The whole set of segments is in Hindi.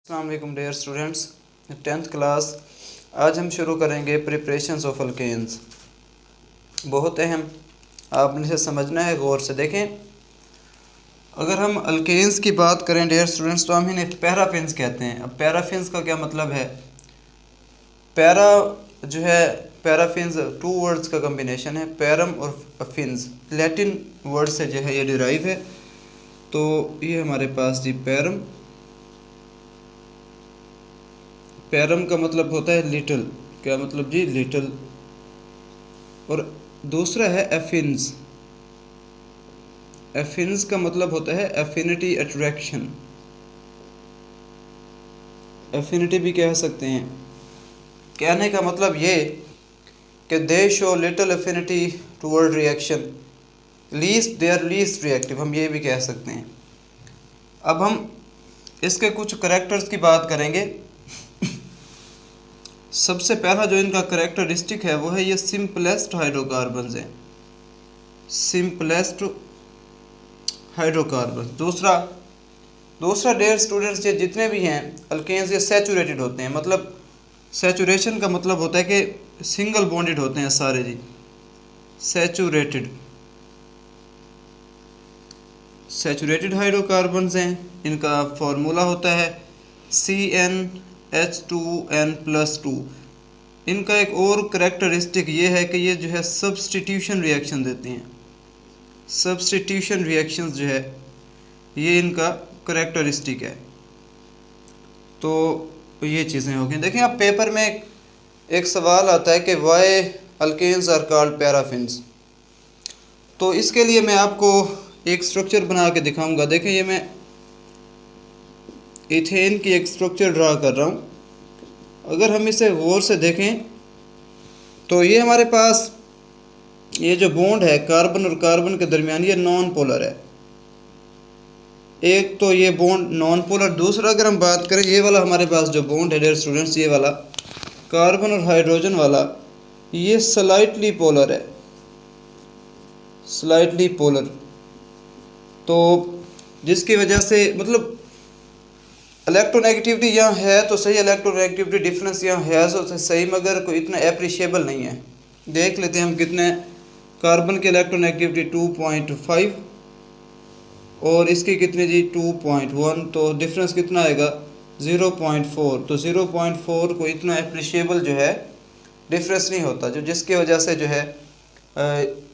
अस्सलाम वालेकुम डियर स्टूडेंट्स, 10th क्लास। आज हम शुरू करेंगे प्रिपरेशंस ऑफ अल्केन्स। बहुत अहम, आपने इसे समझना है गौर से। देखें, अगर हम अल्केन्स की बात करें डियर स्टूडेंट्स तो हम इन्हें पैराफिन्स कहते हैं। अब पैराफिन्स का क्या मतलब है? पैरा जो है, पैराफिन्स टू वर्ड्स का कम्बिनेशन है, पैरम और फिन्स। लैटिन वर्ड से जो है ये डिराइव है। तो ये हमारे पास जी पैरम, पैरम का मतलब होता है लिटिल। क्या मतलब जी? लिटिल। और दूसरा है एफिन्स। एफिन्स का मतलब होता है एफिनिटी, अट्रैक्शन। एफिनिटी भी कह सकते हैं। कहने का मतलब ये कि they show little affinity toward reaction, least they are least reactive, हम ये भी कह सकते हैं। अब हम इसके कुछ करैक्टर्स की बात करेंगे। सबसे पहला जो इनका करेक्टरिस्टिक है वो है ये सिंपलेस्ट हाइड्रोकार्बन्स हैं, सिंपलेस्ट हाइड्रोकार्बन। दूसरा डियर स्टूडेंट्स, ये जितने भी हैं अल्केन्स ये सैचुरेटेड होते हैं। मतलब सैचुरेशन का मतलब होता है कि सिंगल बॉन्डेड होते हैं सारे जी, सैचुरेटेड। सैचुरेटेड हाइड्रोकार्बन्स हैं। इनका फॉर्मूला होता है CnH2n+2। इनका एक और करेक्टरिस्टिक ये है कि ये जो है सब्स्टिट्यूशन रिएक्शन देते हैं। सब्स्टिट्यूशन रिएक्शंस जो है ये इनका करेक्टरिस्टिक है। तो ये चीज़ें हो गई। देखिए, आप पेपर में एक सवाल आता है कि why alkanes are called paraffins. तो इसके लिए मैं आपको एक स्ट्रक्चर बना के दिखाऊंगा। देखिए, ये मैं इथेन की एक स्ट्रक्चर ड्रा कर रहा हूँ। अगर हम इसे गौर से देखें तो ये हमारे पास ये जो बॉन्ड है कार्बन और कार्बन के दरमियान, ये नॉन पोलर है। एक तो ये बॉन्ड नॉन पोलर। दूसरा अगर हम बात करें, ये वाला हमारे पास जो बॉन्ड है डियर स्टूडेंट्स, ये वाला कार्बन और हाइड्रोजन वाला, ये स्लाइटली पोलर है, स्लाइटली पोलर। तो जिसकी वजह से मतलब इलेक्ट्रोनेगेटिविटी यहाँ है तो सही, इलेक्ट्रोनेगेटिविटी डिफरेंस यहाँ है तो सही, मगर कोई इतना एप्रिशिएबल नहीं है। देख लेते हैं हम कितने। कार्बन की इलेक्ट्रोनेगेटिविटी 2.5 और इसकी कितनी जी 2.1, तो डिफरेंस कितना आएगा 0.4। तो 0.4 को इतना एप्रिशिएबल जो है डिफरेंस नहीं होता, जो जिसकी वजह से जो है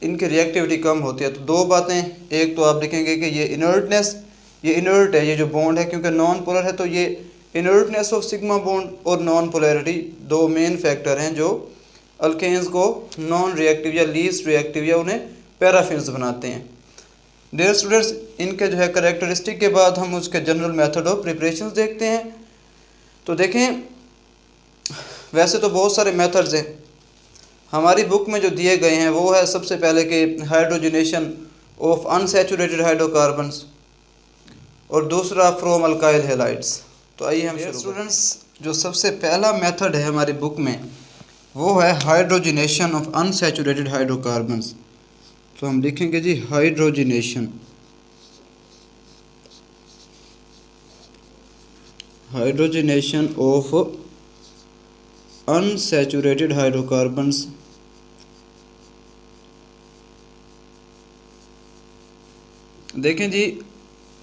इनकी रिएक्टिविटी कम होती है। तो दो बातें, एक तो आप देखेंगे कि ये इनर्टनेस, ये इनर्ट है ये जो बॉन्ड है, क्योंकि नॉन पोलर है। तो ये इनर्टनेस ऑफ सिग्मा बॉन्ड और नॉन पोलैरिटी दो मेन फैक्टर हैं जो अल्केन्स को नॉन रिएक्टिव या लीस्ट रिएक्टिव या उन्हें पैराफिन्स बनाते हैं। डियर स्टूडेंट्स, इनके जो है करेक्टरिस्टिक के बाद हम उसके जनरल मेथड ऑफ प्रिपरेशन देखते हैं। तो देखें, वैसे तो बहुत सारे मेथड्स हैं हमारी बुक में जो दिए गए हैं। वो है सबसे पहले कि हाइड्रोजनेशन ऑफ अनसैचुरेटेड हाइड्रोकार्बन्स और दूसरा फ्रॉम अल्काइल हैलाइड्स। तो आइए हम स्टूडेंट्स, जो सबसे पहला मेथड है हमारी बुक में वो है हाइड्रोजनेशन ऑफ अनसैचुरेटेड हाइड्रोकार्बन्स। तो हम लिखेंगे जी hydrogenation, hydrogenation of unsaturated hydrocarbons. देखें जी,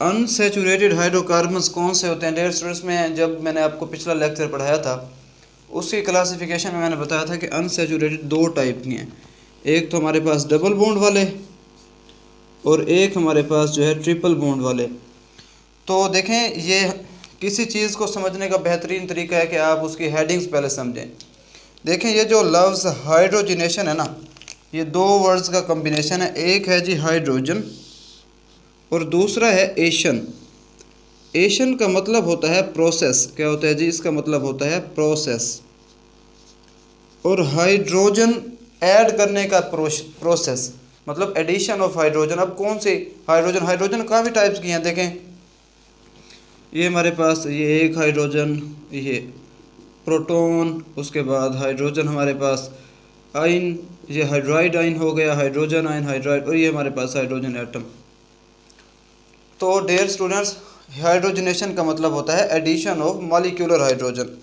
अनसैचुरेटेड हाइड्रोकार्बन्स कौन से होते हैं डियर स्टूडेंट्स? में जब मैंने आपको पिछला लेक्चर पढ़ाया था उसकी क्लासिफिकेशन में मैंने बताया था कि अनसैचुरेटेड दो टाइप की हैं। एक तो हमारे पास डबल बॉन्ड वाले और एक हमारे पास जो है ट्रिपल बॉन्ड वाले। तो देखें, ये किसी चीज़ को समझने का बेहतरीन तरीका है कि आप उसकी हेडिंग्स पहले समझें। देखें, ये जो लफ्ज़ हाइड्रोजनेशन है ना, ये दो वर्ड्स का कम्बिनेशन है। एक है जी हाइड्रोजन और दूसरा है एशन। एशन का मतलब होता है प्रोसेस। क्या होता है जी? इसका मतलब होता है प्रोसेस। और हाइड्रोजन ऐड करने का प्रोसेस, मतलब एडिशन ऑफ हाइड्रोजन। अब कौन से हाइड्रोजन? हाइड्रोजन काफ़ी टाइप्स की हैं। देखें, ये हमारे पास ये एक हाइड्रोजन, ये प्रोटॉन, उसके बाद हाइड्रोजन हमारे पास आयन, ये हाइड्राइड आयन हो गया, हाइड्रोजन आयन, हाइड्राइड, और ये हमारे पास हाइड्रोजन एटम। तो डियर स्टूडेंट्स, हाइड्रोजनेशन का मतलब होता है एडिशन ऑफ मॉलिक्यूलर हाइड्रोजन।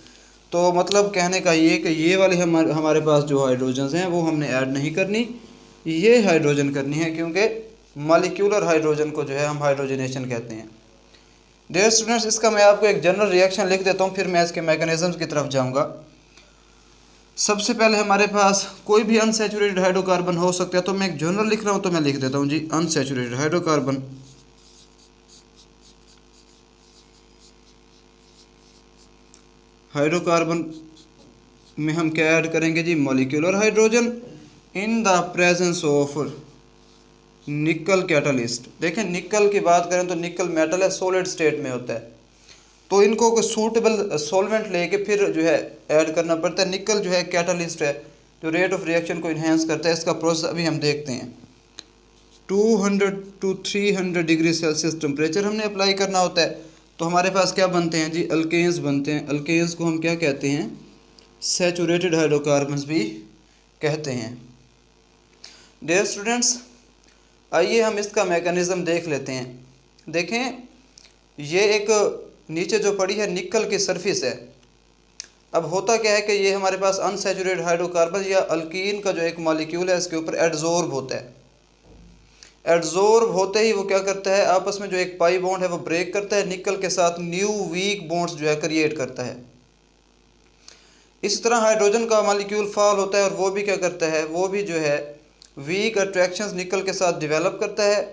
तो मतलब कहने का ये कि ये वाले हमारे पास जो हाइड्रोजन्स हैं वो हमने ऐड नहीं करनी, ये हाइड्रोजन करनी है, क्योंकि मॉलिक्यूलर हाइड्रोजन को जो है हम हाइड्रोजनेशन कहते हैं। डियर स्टूडेंट्स, इसका मैं आपको एक जनरल रिएक्शन लिख देता हूँ, फिर मैं इसके मैकेनिज्म की तरफ जाऊँगा। सबसे पहले हमारे पास कोई भी अनसैचुरेटेड हाइड्रोकार्बन हो सकता है, तो मैं एक जनरल लिख रहा हूँ तो मैं लिख देता हूँ जी अनसैचुरेटेड हाइड्रोकार्बन। हाइड्रोकार्बन में हम क्या ऐड करेंगे जी, molecular hydrogen in the presence of nickel catalyst. देखें निकल की बात करें तो निकल मेटल है, सॉलिड स्टेट में होता है, तो इनको कोई सूटेबल सॉल्वेंट लेके फिर जो है ऐड करना पड़ता है। निकल जो है कैटलिस्ट है जो रेट ऑफ रिएक्शन को इन्हेंस करता है। इसका प्रोसेस अभी हम देखते हैं। 200 to 300 डिग्री सेल्सियस टेम्परेचर हमने अप्लाई करना होता है। तो हमारे पास क्या बनते हैं जी, अल्केन्स बनते हैं। अल्केन्स को हम क्या कहते हैं, सैचुरेटेड हाइड्रोकार्बन्स भी कहते हैं। डियर स्टूडेंट्स, आइए हम इसका मैकेनिज़्म देख लेते हैं। देखें ये एक नीचे जो पड़ी है निकल की सरफेस है। अब होता क्या है कि ये हमारे पास अनसैचुरेटेड हाइड्रोकार्बन या अल्कीन का जो एक मॉलिक्यूल है इसके ऊपर एडजॉर्ब होता है। एडजॉर्ब होते ही वो क्या करता है, आपस में जो एक पाई बॉन्ड है वो ब्रेक करता है, निकल के साथ न्यू वीक बॉन्ड्स जो है क्रिएट करता है। इस तरह हाइड्रोजन का मॉलिक्यूल फॉल होता है और वो भी क्या करता है, वो भी जो है वीक अट्रैक्शंस निकल के साथ डेवलप करता है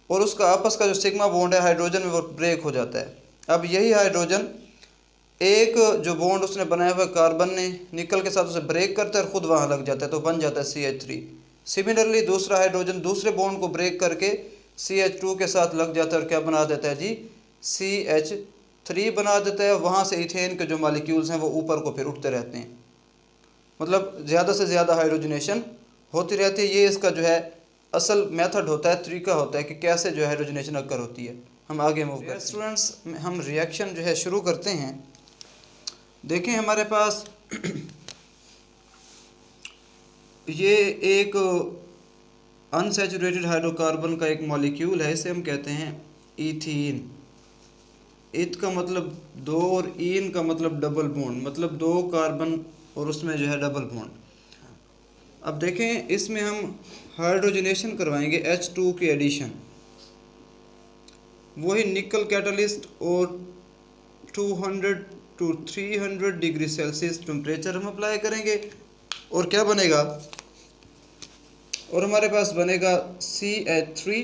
और उसका आपस का जो सिग्मा बॉन्ड है हाइड्रोजन में वो ब्रेक हो जाता है। अब यही हाइड्रोजन एक जो बॉन्ड उसने बनाया हुआ कार्बन ने निकल के साथ उसे ब्रेक करता है और ख़ुद वहाँ लग जाता है, तो बन जाता है CH3। सिमिलरली दूसरा हाइड्रोजन दूसरे बॉन्ड को ब्रेक करके CH2 के साथ लग जाता है और क्या बना देता है जी, CH3 बना देता है। वहाँ से इथेन के जो मॉलिक्यूल्स हैं वो ऊपर को फिर उठते रहते हैं, मतलब ज़्यादा से ज़्यादा हाइड्रोजनेशन होती रहती है। ये इसका जो है असल मेथड होता है, तरीका होता है कि कैसे जो है हाइड्रोजनेशन अक्कर होती है। हम आगे मूव करते हैं। स्टूडेंट्स, हम रिएक्शन जो है शुरू करते हैं। देखें हमारे पास ये एक अनसैचुरेटेड हाइड्रोकार्बन का एक मॉलिक्यूल है, इसे हम कहते हैं इथीन। इत का मतलब दो और इन का मतलब डबल बॉन्ड, मतलब दो कार्बन और उसमें जो है डबल बॉन्ड। अब देखें इसमें हम हाइड्रोजनेशन करवाएंगे H2 की एडिशन, वही निकल कैटलिस्ट और 200 to 300 डिग्री सेल्सियस टेम्परेचर हम अप्लाई करेंगे और क्या बनेगा, और हमारे पास बनेगा CH3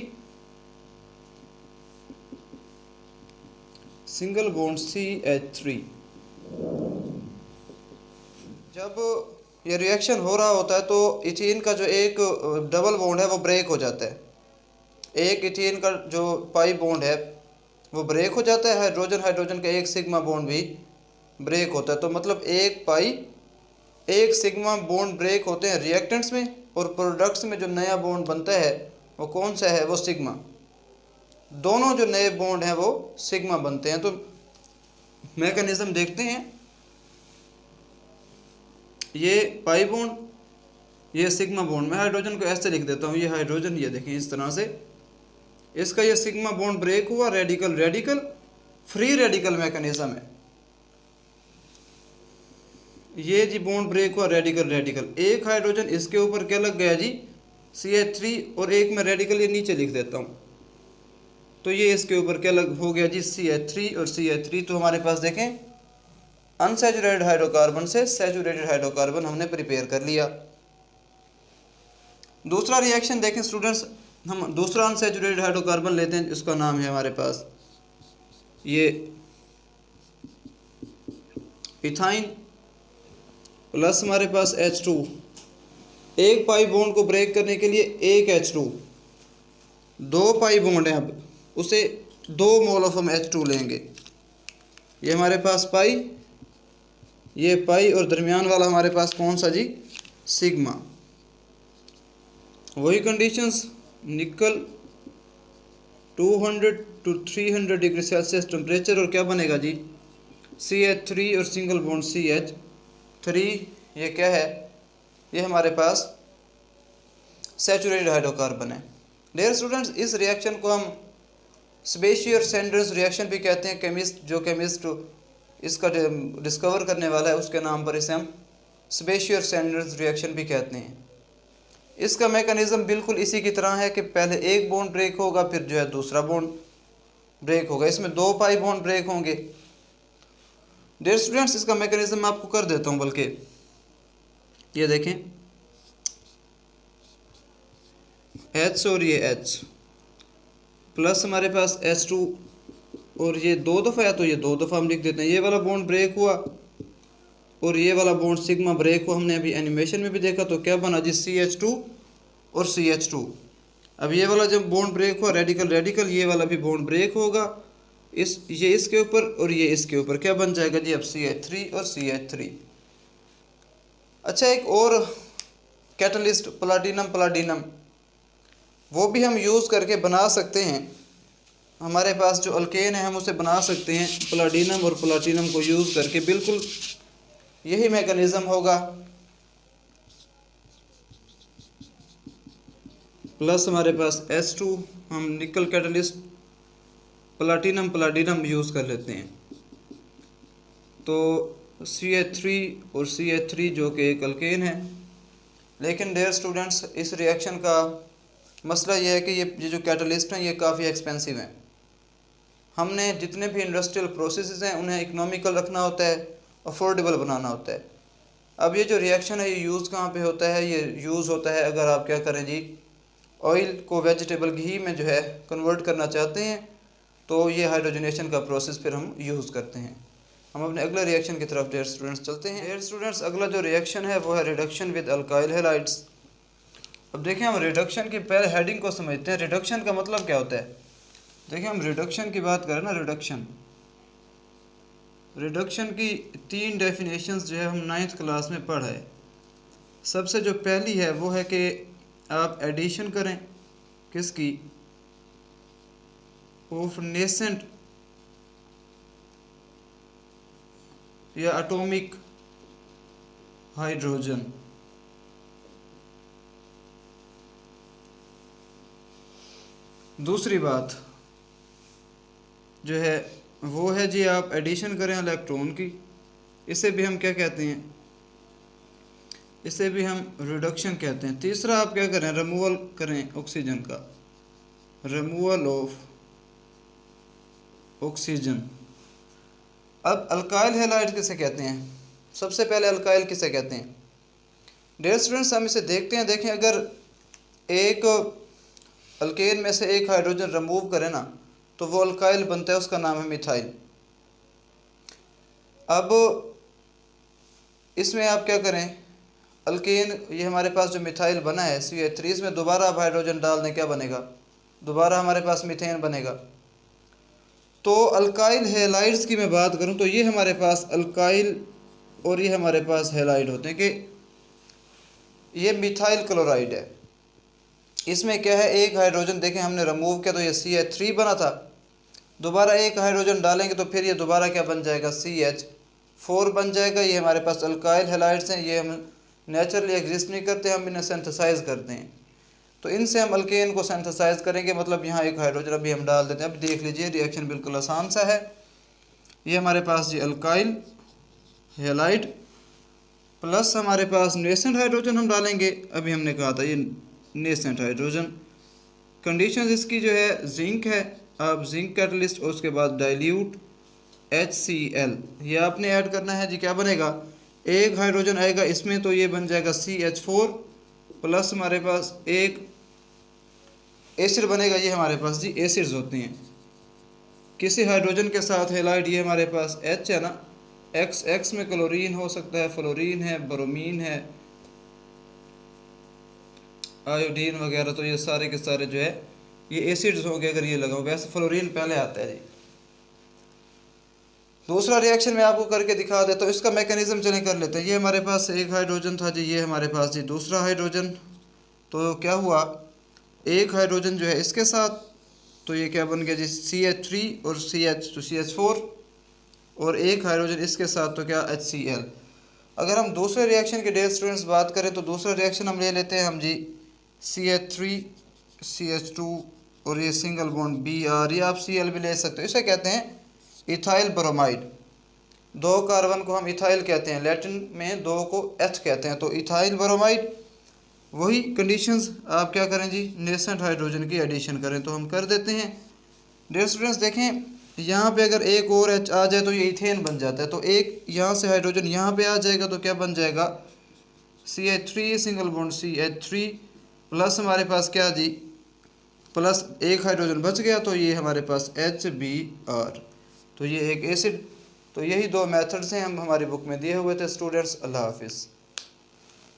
सिंगल बॉन्ड CH3। जब ये रिएक्शन हो रहा होता है तो इथीन का जो एक डबल बॉन्ड है वो ब्रेक हो जाता है। एक इथीन का जो पाई बॉन्ड है वो ब्रेक हो जाता है, हाइड्रोजन हाइड्रोजन का एक सिग्मा बॉन्ड भी ब्रेक होता है। तो मतलब एक पाई एक सिग्मा बॉन्ड ब्रेक होते हैं रिएक्टेंट्स में, और प्रोडक्ट्स में जो नया बॉन्ड बनता है वो कौन सा है, वो सिग्मा। दोनों जो नए बॉन्ड हैं वो सिग्मा बनते हैं। तो मैकेनिज्म देखते हैं। ये पाई बॉन्ड, ये सिग्मा बॉन्ड। मैं हाइड्रोजन को ऐसे लिख देता हूँ, ये हाइड्रोजन, ये देखें इस तरह से इसका ये सिग्मा बॉन्ड ब्रेक हुआ, radical radical free radical mechanism है। ये जी बॉन्ड ब्रेक हुआ, रेडिकल रेडिकल, एक हाइड्रोजन इसके ऊपर क्या लग गया जी, CH3, और एक मैं रेडिकल ये नीचे लिख देता हूँ, तो ये इसके ऊपर क्या लग हो गया जी, CH3 और CH3। तो हमारे पास देखें अनसैचुरेटेड हाइड्रोकार्बन से सैचुरेटेड हाइड्रोकार्बन हमने प्रिपेयर कर लिया। दूसरा रिएक्शन देखें स्टूडेंट्स, हम दूसरा अनसैचुरेटेड हाइड्रोकार्बन लेते हैं, इसका नाम है हमारे पास ये इथाइन प्लस हमारे पास H2। एक पाई बॉन्ड को ब्रेक करने के लिए एक H2, दो पाई बॉन्ड है, अब उसे 2 मोल ऑफ हम H2 लेंगे। ये हमारे पास पाई, ये पाई, और दरमियान वाला हमारे पास कौन सा जी, सिग्मा। वही कंडीशंस, निकल 200 to 300 डिग्री सेल्सियस टेम्परेचर, और क्या बनेगा जी, CH3 और सिंगल बॉन्ड CH3। ये क्या है, ये हमारे पास सैचुरेटेड हाइड्रोकार्बन है। डियर स्टूडेंट्स, इस रिएक्शन को हम स्पेशियर सेंड्रेस रिएक्शन भी कहते हैं। केमिस्ट इसका डिस्कवर करने वाला है उसके नाम पर इसे हम स्पेशियर सेंड्रेस रिएक्शन भी कहते हैं। इसका मैकेनिज़्म बिल्कुल इसी की तरह है कि पहले एक बॉन्ड ब्रेक होगा, फिर जो है दूसरा बॉन्ड ब्रेक होगा। इसमें 2 पाई बॉन्ड ब्रेक होंगे। डियर स्टूडेंट्स, इसका मैकेनिज़्म मैं आपको कर देता हूँ, बल्कि ये देखें, H और ये H प्लस हमारे पास H2 और ये 2 दफ़ा या तो ये 2 दफ़ा हम लिख देते हैं। ये वाला बॉन्ड ब्रेक हुआ और ये वाला बॉन्ड सिग्मा ब्रेक हुआ। हमने अभी एनिमेशन में भी देखा तो क्या बना जी, CH2 और CH2। अब ये वाला जब बॉन्ड ब्रेक हुआ रेडिकल, ये वाला भी बॉन्ड ब्रेक होगा, ये इसके ऊपर और ये इसके ऊपर, क्या बन जाएगा जी अब CH3 और CH3। अच्छा, एक और कैटलिस्ट प्लाटिनम वो भी हम यूज़ करके बना सकते हैं। हमारे पास जो अल्केन है हम उसे बना सकते हैं प्लाटिनम, और प्लाटिनम को यूज़ करके बिल्कुल यही मैकेनिज़्म होगा। प्लस हमारे पास H2, हम निकल कैटलिस्ट प्लाटिनम यूज़ कर लेते हैं, तो CH3 और CH3 जो कि एक अल्केन है। लेकिन डियर स्टूडेंट्स, इस रिएक्शन का मसला ये है कि ये जो कैटलिस्ट हैं ये काफ़ी एक्सपेंसिव हैं। हमने जितने भी इंडस्ट्रियल प्रोसेसेस हैं उन्हें इकोनॉमिकल रखना होता है, अफोर्डेबल बनाना होता है। अब ये जो रिएक्शन है ये यूज़ कहाँ पे होता है, ये यूज़ होता है अगर आप क्या करें जी, ऑयल को वेजिटेबल घी में जो है कन्वर्ट करना चाहते हैं, तो ये हाइड्रोजनेशन का प्रोसेस फिर हम यूज़ करते हैं। हम अपने अगले रिएक्शन की तरफ डियर स्टूडेंट्स चलते हैं। डियर स्टूडेंट्स, अगला जो रिएक्शन है वो है रिडक्शन विद अल्काइल हैलाइड्स। अब देखिए, हम रिडक्शन की पहले हेडिंग को समझते हैं। रिडक्शन का मतलब क्या होता है? देखिए, हम रिडक्शन की बात करें ना, रिडक्शन की 3 डेफिनेशंस जो है हम 9th क्लास में पढ़ा है। सबसे जो पहली है वो है कि आप एडिशन करें किसकी, ऑफ नेसेंट या एटॉमिक हाइड्रोजन। दूसरी बात जो है वो है जी, आप एडिशन करें इलेक्ट्रॉन की, इसे भी हम क्या कहते हैं, इसे भी हम रिडक्शन कहते हैं। तीसरा आप क्या करें, रिमूवल करें ऑक्सीजन का, रिमूवल ऑफ ऑक्सीजन। अब अल्काइल हैलाइड किसे कहते हैं? सबसे पहले अल्काइल किसे कहते हैं? डियर स्टूडेंट्स, हम इसे देखते हैं। देखें, अगर एक अल्केन में से एक हाइड्रोजन रिमूव करें ना तो वो अल्काइल बनता है, उसका नाम है मिथाइल। अब इसमें आप क्या करें, अल्केन ये हमारे पास जो मिथाइल बना है CH3, इसमें दोबारा आप हाइड्रोजन डाल दें, क्या बनेगा, दोबारा हमारे पास मीथेन बनेगा। तो अल्काइल हैलाइड्स की मैं बात करूं तो ये हमारे पास अल्काइल और ये हमारे पास हैलाइड होते हैं कि ये मिथाइल क्लोराइड है। इसमें क्या है, एक हाइड्रोजन देखें हमने रिमूव किया तो ये CH3 बना था, दोबारा एक हाइड्रोजन डालेंगे तो फिर ये दोबारा क्या बन जाएगा, CH4 बन जाएगा। ये हमारे पास अल्काइल हैलाइड्स हैं, ये हम नेचुरली एग्जिस्ट नहीं करते, हम इन्हें सिंथेसाइज करते हैं। तो इनसे हम अल्केन को सिंथेसाइज करेंगे, मतलब यहाँ एक हाइड्रोजन अभी हम डाल देते हैं। अब देख लीजिए, रिएक्शन बिल्कुल आसान सा है। ये हमारे पास जी अल्काइल हैलाइड प्लस हमारे पास नेसेंट हाइड्रोजन हम डालेंगे। अभी हमने कहा था ये नेसेंट हाइड्रोजन। कंडीशंस इसकी जो है जिंक है, आप जिंक कैटलिस्ट और उसके बाद डाइल्यूट HCl ये आपने ऐड करना है जी। क्या बनेगा, एक हाइड्रोजन आएगा इसमें तो ये बन जाएगा CH4 प्लस हमारे पास एक एसिड बनेगा। ये हमारे पास जी एसिड्स होते हैं किसी हाइड्रोजन के साथ हैलाइड। ये हमारे पास H है ना, X में क्लोरीन हो सकता है, फ्लोरीन है, ब्रोमीन है, आयोडीन वगैरह, तो ये सारे के सारे जो है ये एसिड्स हो गए अगर ये लगाओ। वैसे फ्लोरीन पहले आता है जी। दूसरा रिएक्शन मैं आपको करके दिखा देता हूँ, इसका मैकेनिज्म चलें कर लेते हैं। ये हमारे पास एक हाइड्रोजन था जी, ये हमारे पास जी दूसरा हाइड्रोजन। तो क्या हुआ, एक हाइड्रोजन जो है इसके साथ तो ये क्या बन गया जी CH3 और CH4, और एक हाइड्रोजन इसके साथ तो क्या HCl। अगर हम दूसरे रिएक्शन के डियर स्टूडेंट्स बात करें तो दूसरा रिएक्शन हम ले लेते हैं हम जी CH3 CH2 और ये सिंगल बॉन्ड Br, ये आप Cl भी ले सकते हो। इसे कहते हैं इथाइल ब्रोमाइड। 2 कार्बन को हम इथाइल कहते हैं, लैटिन में 2 को एथ कहते हैं। तो इथाइल ब्रोमाइड, वही कंडीशंस आप क्या करें जी, नेसेंट हाइड्रोजन की एडिशन करें। तो हम कर देते हैं। डियर स्टूडेंट्स देखें, यहाँ पे अगर एक और H आ जाए तो ये इथेन बन जाता है। तो एक यहाँ से हाइड्रोजन यहाँ पे आ जाएगा तो क्या बन जाएगा, CH3 single bond CH3 plus हमारे पास क्या जी, प्लस एक हाइड्रोजन बच गया तो ये हमारे पास HBr। तो ये एक एसिड। तो यही 2 मेथड्स हैं, हम हमारी बुक में दिए हुए थे स्टूडेंट्स। अल्लाह हाफिज़।